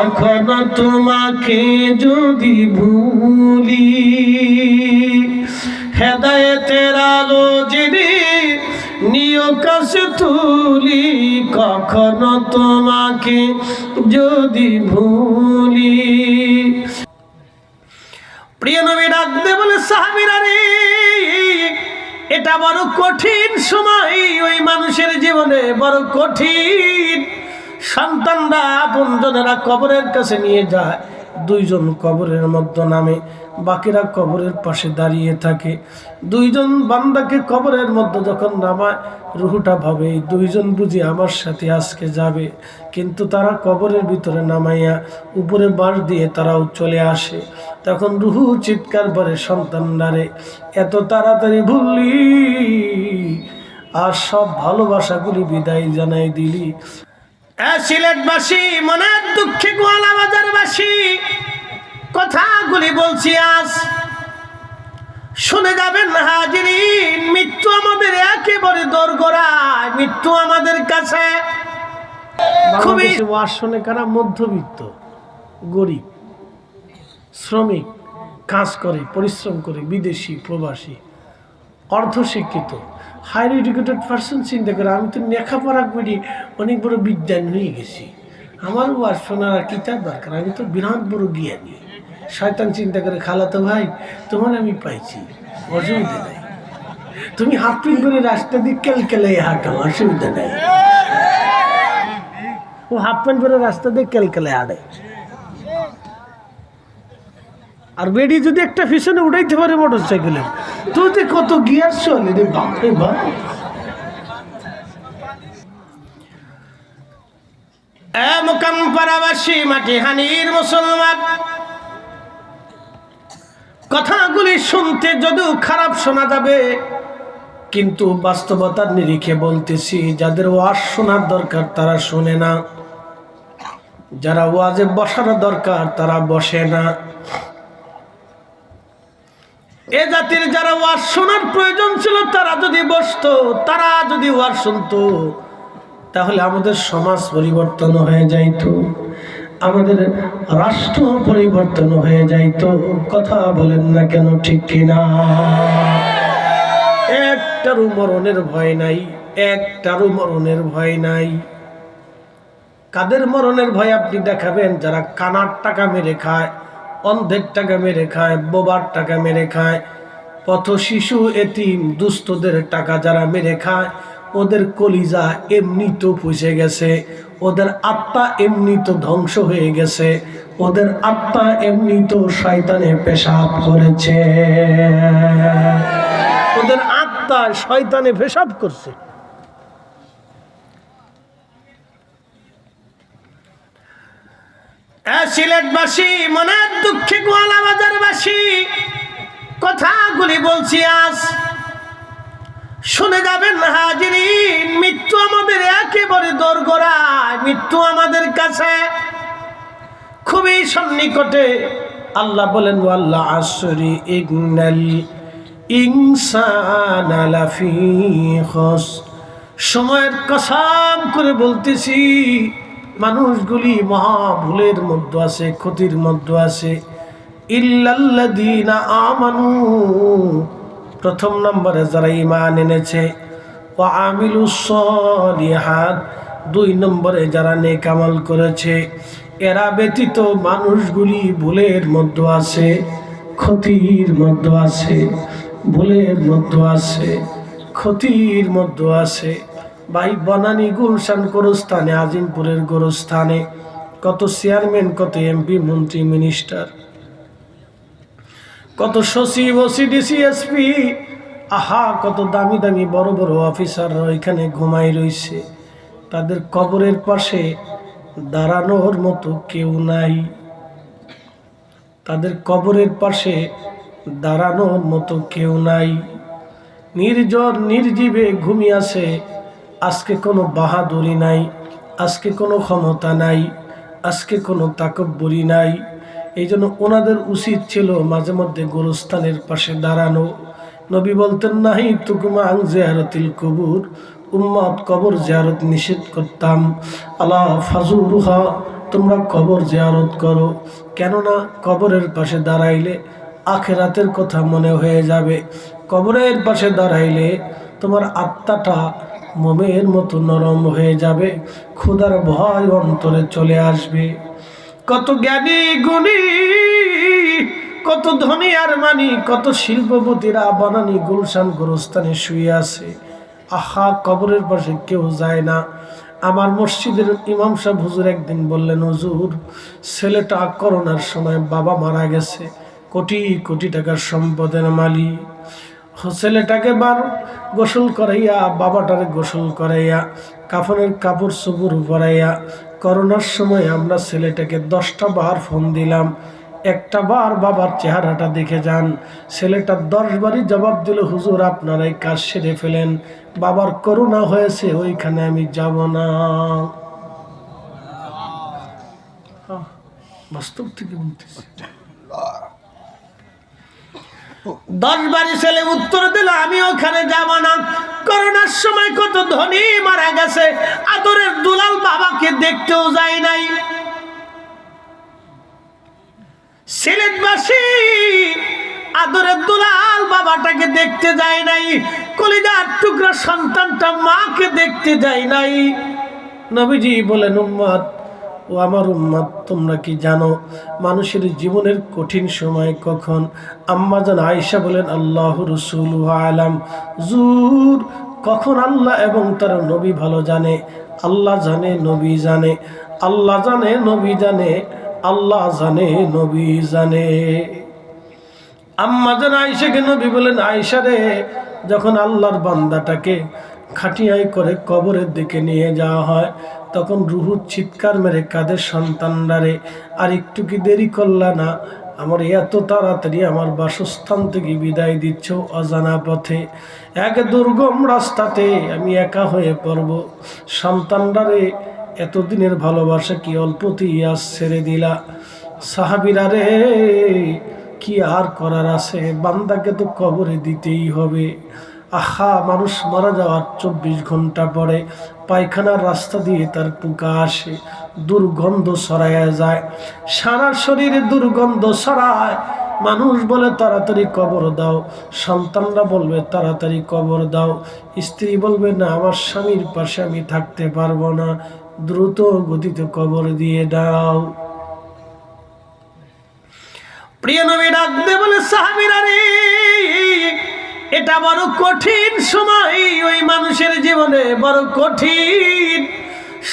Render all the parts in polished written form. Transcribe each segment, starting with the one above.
এখনো তোমাকে যদি ভুলি, হেদায়েতের আলো যিনি নিয় কাছে তুলি, কখনো তোমাকে যদি ভুলি। প্রিয় নবী ডাকতে বলে, সাহাবীরা রে, এটা বড় কঠিন সময় ওই মানুষের জীবনে, বড় কঠিন। সন্তানরা আপনজনেরা কবরের কাছে নিয়ে যায়, দুইজন কবরের মধ্যে নামে, বাকিরা কবরের পাশে দাঁড়িয়ে থাকে। দুইজন বান্দাকে কবরের মধ্যে যখন নামায়, রুহুটা ভাবে এই দুইজন বুঝি আমার সাথে আজকে যাবে, কিন্তু তারা কবরের ভিতরে নামাইয়া উপরে বাঁশ দিয়ে তারাও চলে আসে। তখন রুহু চিৎকার করে, সন্তানরা এত তাড়াতাড়ি ভুললি, আর সব ভালোবাসাগুলি বিদায় জানাই দিলি। সিলেটবাসী, মনের দুঃখে গোয়ালা বাজারবাসী, কথাগুলি বলছি আজ শুনে যাবেন হাজিরিন। মৃত্যু আমাদের একেবারে দোরগোড়ায়, মৃত্যু আমাদের কাছে খুবই। ওয়াজ শুনে কারা? মধ্যবিত্ত, গরিব, শ্রমিক, কাজ করে, পরিশ্রম করে, বিদেশি, প্রবাসী, অর্ধশিক্ষিত, হায়ার এডুকেটেড পার্সন চিন্তা করে আমি তো লেখাপড়া করি, অনেক বড় বিজ্ঞান হয়ে গেছি, আমার ওয়াজ শোনার আর কিতাব দরকার, আমি তো বিরাট বড় জ্ঞানী। শয়তান চিন্তা করে, খালাতো ভাই তোমার আমি পাইছি, অসুবিধা নেই, তুমি হাফ প্যান্ট করে রাস্তা দিয়ে কেলকেলে হাঁটো, অসুবিধা নেই। ও হাফ প্যান্ট করে রাস্তা দিয়ে কেলকেলে হাঁটে, আর বেডি যদি একটা পিছনে উঠাইতে পারে মোটর সাইকেলে, তো যে কত গিয়ার চলে রে বাপরে বাপ। মোকাম পাড়াবাসী, মাটি হানির মুসলমান, কথাগুলি শুনতে যদিও খারাপ শোনা যাবে, কিন্তু বাস্তবতার নিরিখে বলতেছি, যাদের ওয়াজ শোনার দরকার তারা শোনে না, যারা ওয়াজে বসার দরকার তারা বসে না। এ জাতির যারা ওয়াজ শোনার প্রয়োজন ছিল তারা যদি বসতো, তারা যদি ওয়াজ শুনতো, তাহলে আমাদের সমাজ পরিবর্তন হয়ে যাইত, আমাদের রাষ্ট্র পরিবর্তন হয়ে যাইত। কথা বলেন না কেন, ঠিক কিনা? একটারও মরণের ভয় নাই, একটারও মরণের ভয় নাই। কাদের মরণের ভয় আপনি দেখাবেন? যারা কানার টাকা মেরে খায়, অন্ধের টাকা মেরে খায়, বোবার টাকা মেরে খায়, পথ শিশু, এতিম, দুস্থদের টাকা যারা মেরে খায়, ওদের কলিজা এমনি তো পুষে গেছে, ওদের আত্মা এমনি তো ধ্বংস হয়ে গেছে, ওদের আত্মা এমনি তো শয়তানে পেশাব করেছে, ওদের আত্মা শয়তানে পেশাব করছে। সিলেটবাসী, মনের দুঃখে গোয়ালা বাজারবাসী, কথাগুলি বলছি আজ শুনে যাবেন হাজিরিন। মৃত্যু আমাদের একেবারে দোরগোড়ায়, মৃত্যু আমাদের কাছে খুবই সন্নিকটে। আল্লাহ বলেন, ওয়াল্লাহ আসরি ইন্নাল ইনসানা লাফি খুসর, সময়ের কসম করে বলতেছি মানুষগুলি মহা ভুলের মধ্যে আছে, ক্ষতির মধ্যে আছে। ইল্লাল্লাযীনা আমানু, প্রথম নম্বরে যারা ঈমান এনেছে, ওয়া আমিলুস সলিহাত, দুই নম্বরে যারা নেক আমল করেছে। এরা ব্যতীত মানুষগুলি ভুলের মধ্যে আছে, ক্ষতির মধ্যে আছে, ভুলের মধ্যে আছে, ক্ষতির মধ্যে আছে। ভাই, বনানী গুলশান গোরস্থানে, আজিমপুরের গোরস্থানে কত চেয়ারম্যান, কত এমপি, মন্ত্রী, মিনিস্টার, কত সচিব, ওসিডিসি, এসপি, আহা কত দামি দামি বড় বড় অফিসাররা এখানে ঘুমাই রয়েছে। তাদের কবরের পাশে দাঁড়ানোর মতো কেউ নাই, তাদের কবরের পাশে দাঁড়ানোর মতো কেউ নাই। নির্জন নির্জীবে ঘুমিয়ে আছে। আজকে কোনো বাহাদুরি নাই, আজকে কোনো ক্ষমতা নাই, আজকে কোনো তাকব্বুরি নাই। এই জন্য ওনাদের উচিত ছিল মাঝে মধ্যে গোরস্থানের পাশে দাঁড়ানো। নবী বলতেন, নাহি তুকুমা আং জিয়ারতিল কবুর, উম্মত কবর জিয়ারত নিষেধ করতাম। আলা ফাজুরুহা তোমরা কবর জিয়ারত করো, কেননা কবরের পাশে দাঁড়াইলে আখিরাতের কথা মনে হয়ে যাবে। কবরের পাশে দাঁড়াইলে তোমার আত্মাটা মোমের মতো নরম হয়ে যাবে, খোদার ভয় অন্তরে চলে আসবে। কত জ্ঞানী গুণী, কত ধনী আর মানি, কত শিল্পপতিরা বানানি গুলশান গোরস্থানে শুয়ে আছে, আহা কবরের পাশে কেউ যায় না। আমার মসজিদের ইমাম সাহেব হুজুর একদিন বললেন, হুজুর ছেলেটা করোনার সময় বাবা মারা গেছে, কোটি কোটি টাকার সম্পদের মালিক, ছেলেটাকে গোসল করাইয়া, বাবাটারে গোসল করাইয়া, কাফনের কাপড় চোপড় পরাইয়া, করোনার সময় আমরা ছেলেটাকে 10টা বার ফোন দিলাম, একটা বার বাবার চেহারাটা দেখে যান। ছেলেটা 10 বারই জবাব দিল, হুজুর আপনারাই কাজ সেরে ফেলেন, বাবার করোনা হয়েছে, ওইখানে আমি যাব না। বাস্তব থেকে বলতেছি। 10 বারই ছেলে উত্তর দিল, আমি ওখানে যাব না। করোনার সময় কত ধনী মারা গেছে, আদরের দুলাল বাবাকে দেখতেও যায় নাই। সিলেটবাসী আদরের দুলাল বাবাটাকে দেখতে যায় নাই, কলিজার টুকরা সন্তানটা মাকে দেখতে যায় নাই। নবীজি বলেন, উম্মত ও আমার উম্মত, তোমরা কি জানো মানুষের জীবনের কঠিন সময় কখন? আম্মাজান আয়েশা বলেন, আল্লাহ রাসূলুহু আলাম, জুর কখন আল্লাহ এবং তার নবী ভালো জানে। আল্লাহ জানে, নবী জানে, আল্লাহ জানে, নবী জানে, আল্লাহ জানে, নবী জানে। আম্মাজান আয়েশাকে নবী বলেন, আয়েশা রে, যখন আল্লাহর বান্দাটাকে খাটিয়াই করে কবরের দিকে নিয়ে যাওয়া হয়, তখন রুহু চিৎকার মেরে কাঁদে, সন্তানরা রে, আর একটু কি দেরি করলা না? আমার এত তাড়াতাড়ি আমার বাসস্থান থেকে বিদায় দিচ্ছ অজানা পথে, এক দুর্গম রাস্তাতে আমি একা হয়ে পড়ব। সন্তানরা রে, এতদিনের ভালোবাসা কি অল্পতেই আজ ছেড়ে দিলা? সাহাবীরা রে, কি আর করার আছে, বান্দাকে তো কবরে দিতেই হবে। আহা, মানুষ মারা যাওয়ার 24 ঘন্টা পরে পায়খানার রাস্তা দিয়ে তার পোকা আসে, দুর্গন্ধ ছড়ায়া যায়, সারা শরীরে দুর্গন্ধ ছড়ায়। মানুষ বলে তাড়াতাড়ি কবর দাও, সন্তানরা বলবে তাড়াতাড়ি কবর দাও, স্ত্রী বলবে না, আমার স্বামীর পাশে আমি থাকতে পারবো না, দ্রুত গতিতে কবর দিয়ে দাও। প্রিয় নবী ডাক দিয়ে বলে, সাহাবীরা রে, এটা বড় কঠিন সময় ওই মানুষের জীবনে, বড় কঠিন।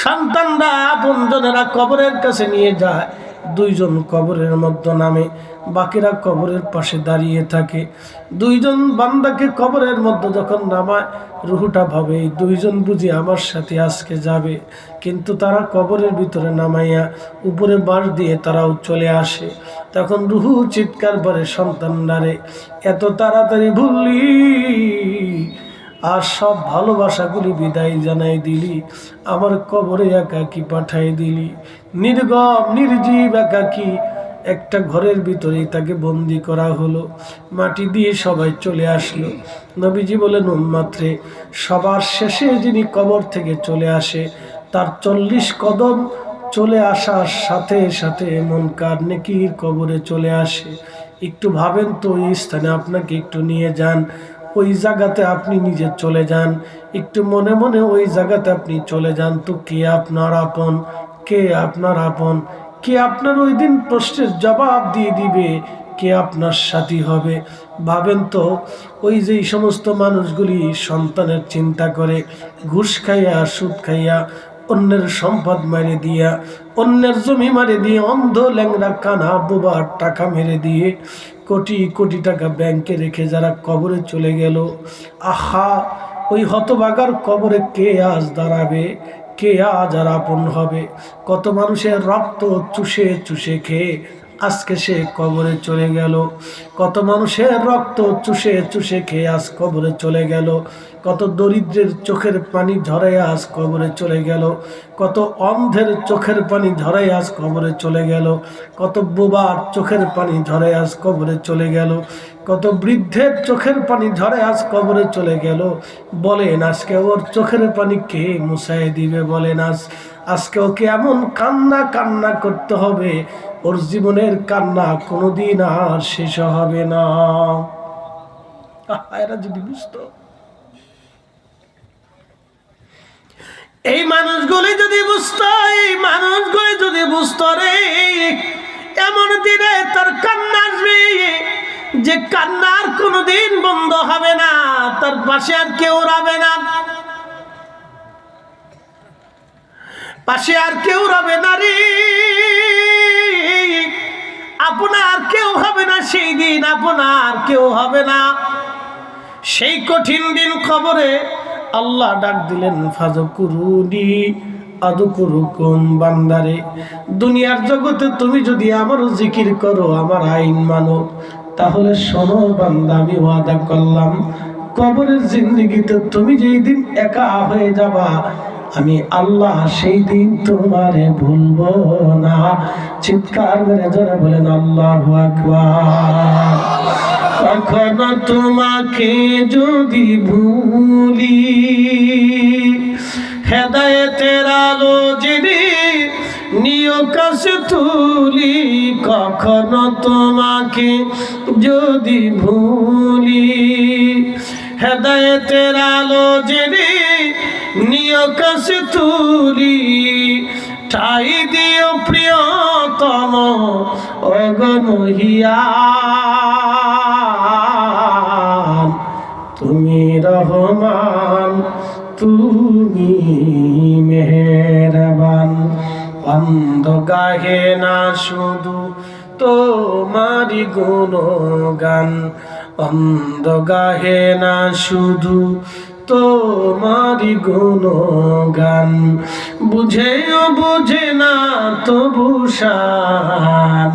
সন্তানরা আপনজনেরা কবরের কাছে নিয়ে যায়, 2 জন কবরের মধ্যে নামে, বাকিরা কবরের পাশে দাঁড়িয়ে থাকে। 2 জন বান্দাকে কবরের মধ্যে যখন নামায়, রুহুটা ভাবে এই 2 জন বুঝি আমার সাথে আজকে যাবে, কিন্তু তারা কবরের ভিতরে নামাইয়া উপরে বাঁশ দিয়ে তারাও চলে আসে। তখন রুহু চিৎকার করে, সন্তানরা রে, এত তাড়াতাড়ি ভুললি, আর সব ভালোবাসাগুলি বিদায় জানাই দিলি, আমার কবরে একাকী পাঠাই দিলি, নির্গম নির্জীব একাকী একটা ঘরের ভিতরেই তাকে বন্দি করা হলো, মাটি দিয়ে সবাই চলে আসলো। নবীজি বলেন, উম্মত রে, সবার শেষে যিনি কবর থেকে চলে আসে, তার 40 কদম চলে আসার সাথে সাথে মুনকার নেকির কবরে চলে আসে। একটু ভাবেন তো, ওই স্থানে আপনাকে একটু নিয়ে যান, ওই জায়গাতে আপনি নিজে চলে যান, একটু মনে মনে ওই জায়গাতে আপনি চলে যান তো, কে আপনার আপন, কে আপনার আপন, কে আপনার ওই দিন প্রশ্নের জবাব দিয়ে দিবে, কে আপনার সাথী হবে? ভাবেন তো, ওই যে সমস্ত মানুষগুলি সন্তানের চিন্তা করে, ঘুষ খাইয়া, সুদ খাইয়া, অন্যের সম্পদ মেরে দিয়া, অন্যের জমি মেরে দিয়ে, অন্ধ ল্যাংড়া কানা বোবার টাকা মেরে দিয়ে, কোটি কোটি টাকা ব্যাংকে রেখে যারা কবরে চলে গেল, আহা, ওই হতভাগার কবরে কে আজ দাঁড়াবে, কে আজ আর আপন হবে? কত মানুষের রক্ত চুষে চুষে খেয়ে আজকে সে কবরে চলে গেল, কত মানুষের রক্ত চুষে চুষে খেয়ে আজ কবরে চলে গেল, কত দরিদ্রের চোখের পানি ঝরে আজ কবরে চলে গেল, কত অন্ধের চোখের পানি ঝরাই আজ কবরে চলে গেল, কত বোবার চোখের পানি ঝরে আজ কবরে চলে গেল, কত বৃদ্ধের চোখের পানি ঝরে আজ কবরে চলে গেল। বলেন আজকে ওর চোখের পানি কে মুছাই দিবে? বলেন আজকে ওকে এমন কান্না কান্না করতে হবে, ওর জীবনের কান্না কোনোদিন আর শেষ হবে না। এরা যদি বুঝতো, এই মানুষগুলি যদি বুঝতো, এই মানুষগুলি যদি বুঝতো রে, এমন দিনে তার কান্না আসবে যে কান্নার কোনোদিন বন্ধ হবে না, তার পাশে আর কেউ রবে না, পাশে আর কেউ রবে না রে, আপনার কেউ হবে না সেই দিন, আপনার কেউ হবে না। সেই কঠিন দিন কবরে আল্লাহ ডাক দিলেন, ফাযকুরুনি আযকুরুকুম। বান্দারে, দুনিয়ার জগতে তুমি যদি আমার জিকির করো, আমার আইন মানো, তাহলে শোনো বান্দা, আমি ওয়াদা করলাম কবরের জিন্দেগিতে তুমি যেই দিন একা হয়ে যাবা, আমি আল্লাহ সেই দিন তোমারে ভুলবো না। চিৎকার মেরে জোরে বলেন আল্লাহু আকবার। কখনো তোমাকে যদি ভুলি, হেদায়েতের আলো জেনে নিও কাছে তুলি। কখনো তোমাকে যদি ভুলি, হেদায়েতের আলো জেনে নিও কাছে তুলি। ঠাই দিও প্রিয়তম অগণহিয়ান, তুমি রহমান, তুমি মেহেরবান। অন্ধ গাহে না শুধু তোমারি গুণগান, অন্ধ গাহে না শুধু তোমারি গুণগান। বুঝেও বুঝে না তবু শান,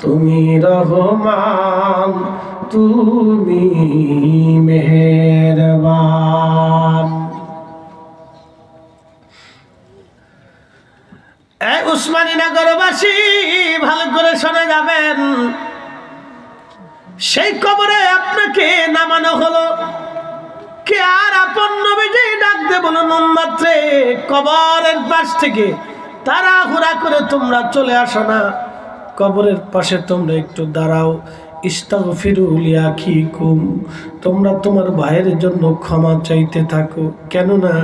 তুমি রহমান, তুমি মেহেরবান। এই উসমানীনগরবাসী ভালো করে শোনা যাবেন, সেই কবরে আপনাকে নামানো হলো, কে আর আপন নবীজি ডাক দে বলুন, উম্মতরে কবরের পাশ থেকে তাড়াহুড়া করে তোমরা চলে আসো না, কবরের পাশে তোমরা একটু দাঁড়াও। ইস্তাগফিরু লিআখিকুম, তোমরা তোমার ভাইয়ের জন্য ক্ষমা চাইতে থাকো, কেননা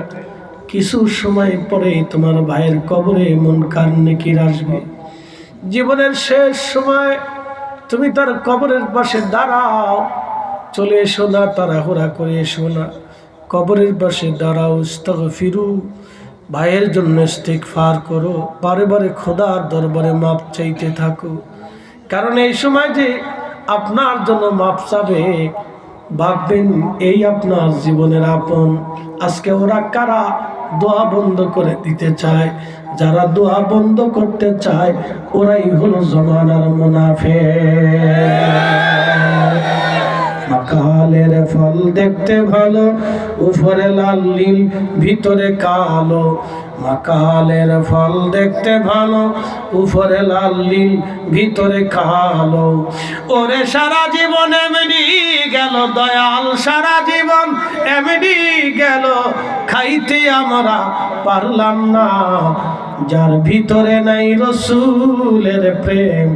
কিছু সময় পরে তোমার ভাইয়ের কবরে মুনকার নেকির আসবে। জীবনের শেষ সময় তুমি তার কবরের পাশে দাঁড়াও, চলে এসো না, তাড়াহুড়া করে এসো না, কবরের পাশে দাঁড়াও, ইস্তাগফিরু, ভাইয়ের জন্য ইস্তিগফার করো, বারে বারে খোদার দরবারে মাপ চাইতে থাকো। কারণ এই সময় যে আপনার জন্য মাপ চাবে, ভাববেন এই আপনার জীবনের আপন। আজকে ওরা কারা দোয়া বন্ধ করে দিতে চায়? যারা দোয়া বন্ধ করতে চায় ওরাই হলো জমানার মুনাফিক। মাকালের ফল দেখতে ভালো, উপরে লাল নীল ভিতরে কালো। মাকালের ফল দেখতে ভালো, উপরে লাল নীল ভিতরে কালো। ওরে সারা জীবন এমনি গেল দয়াল, সারা জীবন এমনি গেল, খাইতে আমরা পারলাম না। যার ভিতরে নাই রসুলের প্রেম,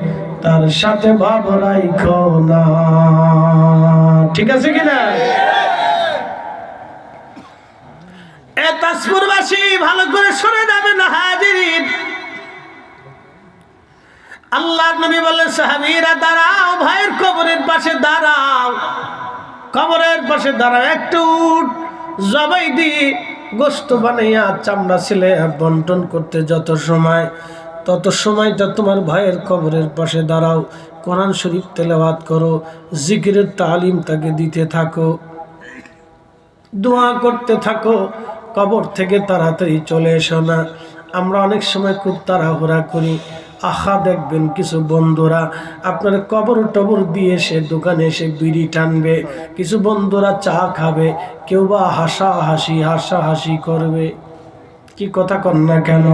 তার সাথে ভাব রাইখো না। ঠিক আছে কিনা? এ তাজপুরবাসী ভালো করে শুনে যাবেন হাজিরিন, আল্লাহর নবী বললেন সাহাবীরা দাঁড়াও, ভাইয়ের কবরের পাশে দাঁড়াও, কবরের পাশে দাঁড়াও, একটু জবাই দিয়ে গোশত বানাইয়া চামড়া ছিলে বন্টন করতে যত সময়, তত সময়টা তোমার ভাইয়ের কবরের পাশে দাঁড়াও, কোরআন শরীফ তেলাওয়াত করো, জিকিরের তালিম তাকে দিতে থাকো, দোয়া করতে থাকো, কবর থেকে তাড়াতাড়ি চলে এসো না। আমরা অনেক সময় খুব তাড়াহুড়া করি। আহা দেখবেন কিছু বন্ধুরা আপনার কবর টবর দিয়ে সে দোকানে এসে বিড়ি টানবে, কিছু বন্ধুরা চা খাবে, কেউ বা হাসাহাসি করবে। কি কথা কন না কেন?